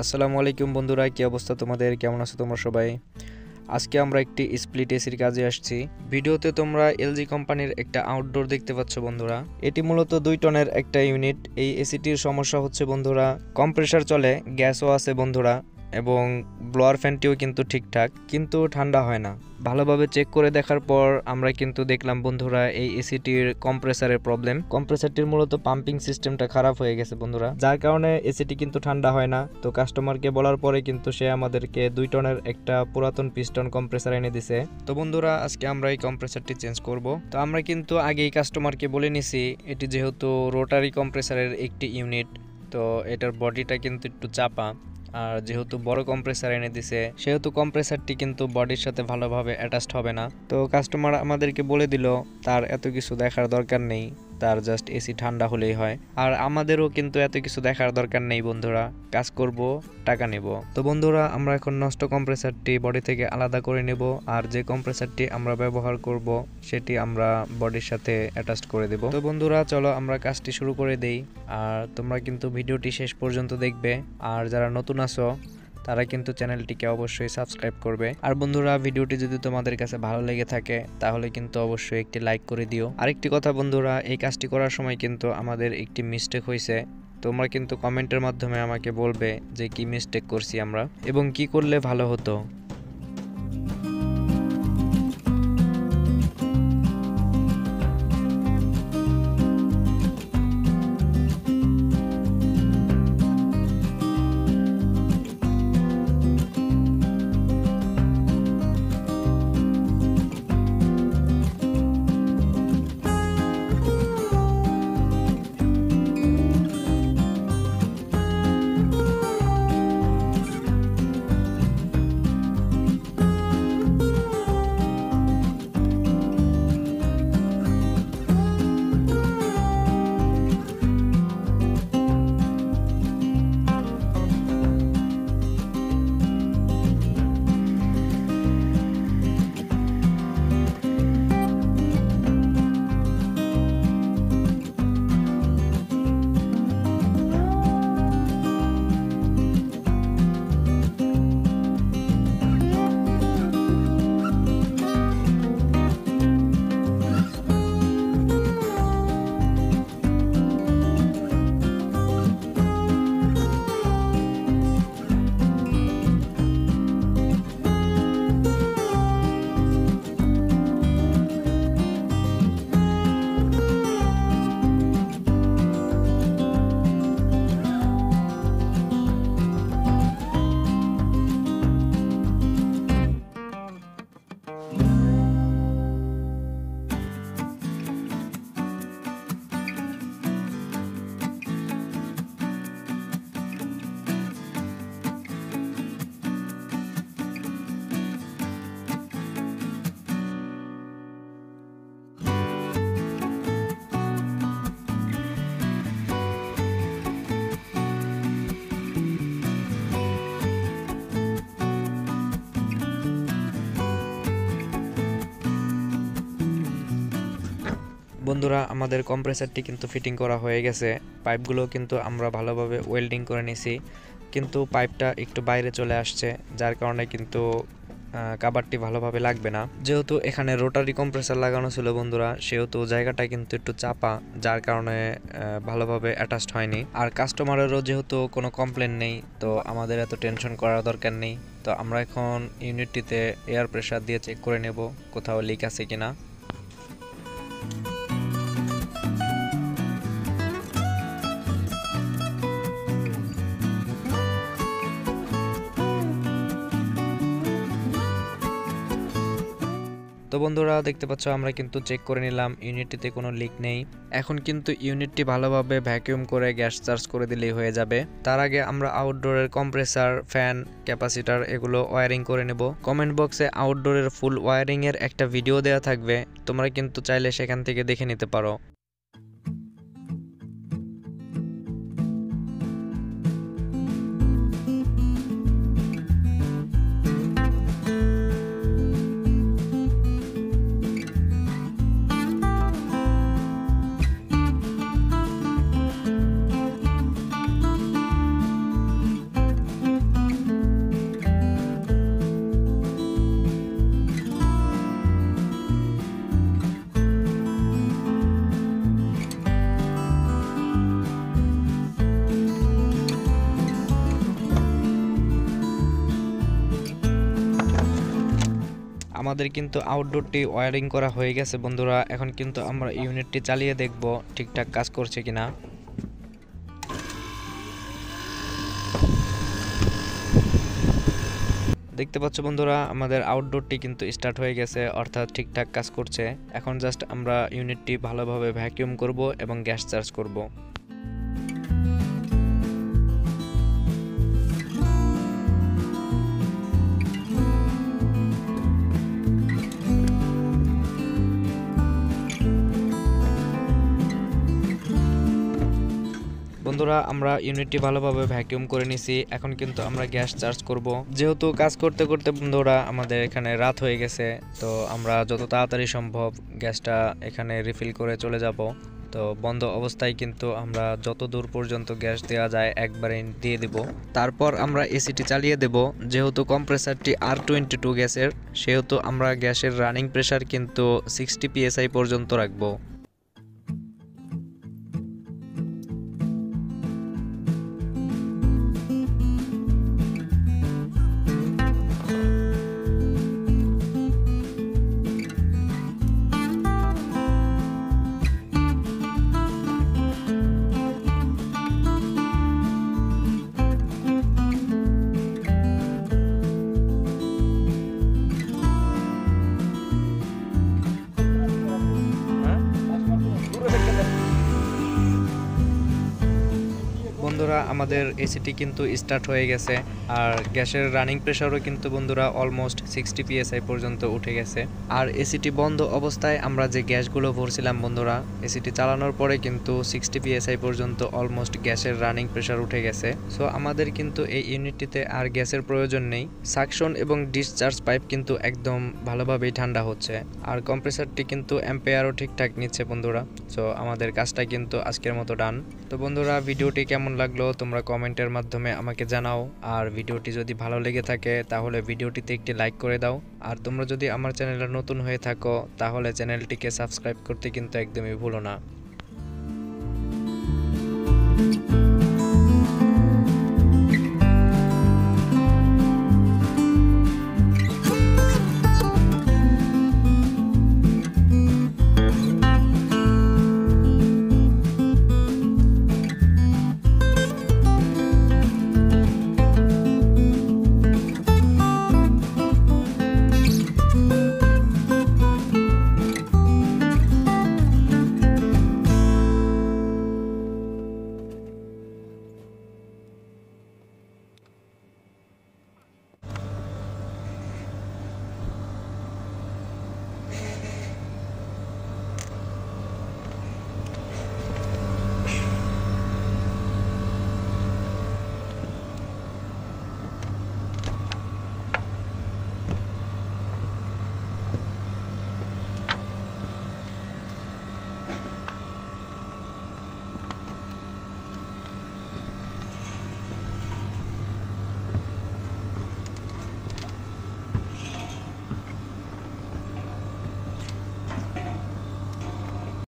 আসসালামু আলাইকুম বন্ধুরা, কি অবস্থা তোমাদের? কেমন আছো তোমরা সবাই? আজকে আমরা একটি স্প্লিট এসির কাজে আসছি। ভিডিওতে তোমরা এলজি কোম্পানির একটা আউটডোর দেখতে পাচ্ছ বন্ধুরা। এটি মূলত 2 টনের একটা ইউনিট। এই এসিটির সমস্যা হচ্ছে বন্ধুরা, কম্প্রেসার চলে, গ্যাসও আছে বন্ধুরা, এবং ব্লোয়ার ফ্যানটিও কিন্তু ঠিকঠাক, কিন্তু ঠান্ডা হয় না। ভালোভাবে চেক করে দেখার পর আমরা কিন্তু দেখলাম বন্ধুরা, এই এসিটির কম্প্রেসারের প্রবলেম। কম্প্রেসারটির মূলত পাম্পিং সিস্টেমটা খারাপ হয়ে গেছে বন্ধুরা, যার কারণে এসিটি কিন্তু ঠান্ডা হয় না। তো কাস্টমারকে বলার পরে কিন্তু সে আমাদেরকে 2 টনের একটা পুরাতন পিস্টন কম্প্রেসার এনে দিছে। তো বন্ধুরা, আজকে আমরা এই কম্প্রেসারটি চেঞ্জ করব। তো আমরা কিন্তু আগেই কাস্টমারকে বলে নিছি, এটি যেহেতু রোটারি কম্প্রেসারের একটি ইউনিট, তো এটার বডিটা কিন্তু একটু চাপা, আর যেহেতু বড় কম্প্রেসার এনে দিছে সেহেতু কম্প্রেসারটি কিন্তু বডির সাথে ভালোভাবে অ্যাটাচড হবে না। তো কাস্টমার আমাদেরকে বলে দিল তার এত কিছু দেখার দরকার নেই, তার জাস্ট এসি ঠান্ডা হলেই হয়। আর আমাদেরও কিন্তু এত কিছু দেখার দরকার নেই বন্ধুরা, কাজ করব, টাকা নেব। তো বন্ধুরা, আমরা এখন নষ্ট কম্প্রেসারটি বডি থেকে আলাদা করে নেব, আর যে কম্প্রেসারটি আমরা ব্যবহার করব সেটি আমরা বডির সাথে অ্যাটাচড করে দেব। তো বন্ধুরা, চলো আমরা কাজটি শুরু করে দেই। আর তোমরা কিন্তু ভিডিওটি শেষ পর্যন্ত দেখবে, আর যারা নতুন আছো তারা কিন্তু চ্যানেলটিকে অবশ্যই সাবস্ক্রাইব করবে। আর বন্ধুরা, ভিডিওটি যদি তোমাদের কাছে ভালো লেগে থাকে তাহলে কিন্তু অবশ্যই একটি লাইক করে দিও। আরেকটি কথা বন্ধুরা, এই কাজটি করার সময় কিন্তু আমাদের একটি মিস্টেক হয়েছে। তোমরা কিন্তু কমেন্টের মাধ্যমে আমাকে বলবে যে কি মিস্টেক করছি আমরা এবং কি করলে ভালো হতো। বন্ধুরা, আমাদের কম্প্রেসারটি কিন্তু ফিটিং করা হয়ে গেছে। পাইপগুলো কিন্তু আমরা ভালোভাবে ওয়েল্ডিং করে নিছি, কিন্তু পাইপটা একটু বাইরে চলে আসছে, যার কারণে কিন্তু কাভারটি ভালোভাবে লাগবে না। যেহেতু এখানে রোটারি কম্প্রেসার লাগানো ছিল বন্ধুরা, সেহেতু জায়গাটা কিন্তু একটু চাপা, যার কারণে ভালোভাবে অ্যাটাচড হয়নি। আর কাস্টমারেরও যেহেতু কোনো কমপ্লেন নেই, তো আমাদের এত টেনশন করার দরকার নেই। তো আমরা এখন ইউনিটটিতে এয়ার প্রেসার দিয়ে চেক করে নেব কোথাও লিক আছে কিনা। তো বন্ধুরা, দেখতে পাচ্ছ আমরা কিন্তু চেক করে নিলাম, ইউনিটটিতে কোনো লিক নেই। এখন কিন্তু ইউনিটটি ভালোভাবে ভ্যাকুয়াম করে গ্যাস চার্জ করে দিলেই হয়ে যাবে। তার আগে আমরা আউটডোরের কম্প্রেসার, ফ্যান, ক্যাপাসিটার এগুলো ওয়্যারিং করে নেব। কমেন্ট বক্সে আউটডোরের ফুল ওয়্যারিং এর একটা ভিডিও দেওয়া থাকবে, তোমরা কিন্তু চাইলে সেখান থেকে দেখে নিতে পারো। আমাদের কিন্তু আউটডোরটি ওয়্যারিং করা হয়ে গেছে বন্ধুরা। এখন কিন্তু আমরা ইউনিটটি চালিয়ে দেখব ঠিকঠাক কাজ করছে কিনা। দেখতে পাচ্ছ বন্ধুরা, আমাদের আউটডোরটি কিন্তু স্টার্ট হয়ে গেছে, অর্থাৎ ঠিকঠাক কাজ করছে। এখন জাস্ট আমরা ইউনিটটি ভালোভাবে ভ্যাকিউম করব এবং গ্যাস চার্জ করব। বন্ধুরা, আমরা ইউনিটটি ভালোভাবে ভ্যাকিউম করে নিছি। এখন কিন্তু আমরা গ্যাস চার্জ করব। যেহেতু কাজ করতে করতে বন্ধুরা আমাদের এখানে রাত হয়ে গেছে, তো আমরা যত তাড়াতাড়ি সম্ভব গ্যাসটা এখানে রিফিল করে চলে যাব। তো বন্ধ অবস্থায় কিন্তু আমরা যত দূর পর্যন্ত গ্যাস দেওয়া যায় একবারে দিয়ে দেব। তারপর আমরা এসিটি চালিয়ে দেব। যেহেতু কম্প্রেসারটি R22 গ্যাসের, সেহেতু আমরা গ্যাসের রানিং প্রেসার কিন্তু 60 psi পর্যন্ত রাখবো। বন্ধুরা, আমাদের এসিটি কিন্তু স্টার্ট হয়ে গেছে, আর গ্যাসের রানিং প্রেসারও কিন্তু বন্ধুরা অলমোস্ট 60 psi পর্যন্ত উঠে গেছে। আর এসিটি বন্ধ অবস্থায় আমরা যে গ্যাসগুলো ভরছিলাম বন্ধুরা, এসিটি চালানোর পরে কিন্তু 60 psi পর্যন্ত অলমোস্ট গ্যাসের রানিং প্রেসার উঠে গেছে। সো আমাদের কিন্তু এই ইউনিটটিতে আর গ্যাসের প্রয়োজন নেই। সাকশন এবং ডিসচার্জ পাইপ কিন্তু একদম ভালোভাবেই ঠান্ডা হচ্ছে, আর কম্প্রেসারটি কিন্তু অ্যাম্পেয়ারও ঠিকঠাক নিচ্ছে বন্ধুরা। সো আমাদের কাজটা কিন্তু আজকের মতো ডান। তো বন্ধুরা, ভিডিওটি কেমন লাগলো তোমরা কমেন্টের মাধ্যমে আমাকে জানাও। আর ভিডিওটি যদি ভালো লেগে থাকে তাহলে ভিডিওটিতে একটি লাইক করে দাও। আর তোমরা যদি আমার চ্যানেলে নতুন হয়ে থাকো তাহলে চ্যানেলটিকে সাবস্ক্রাইব করতে কিন্তু একদমই ভুলো না।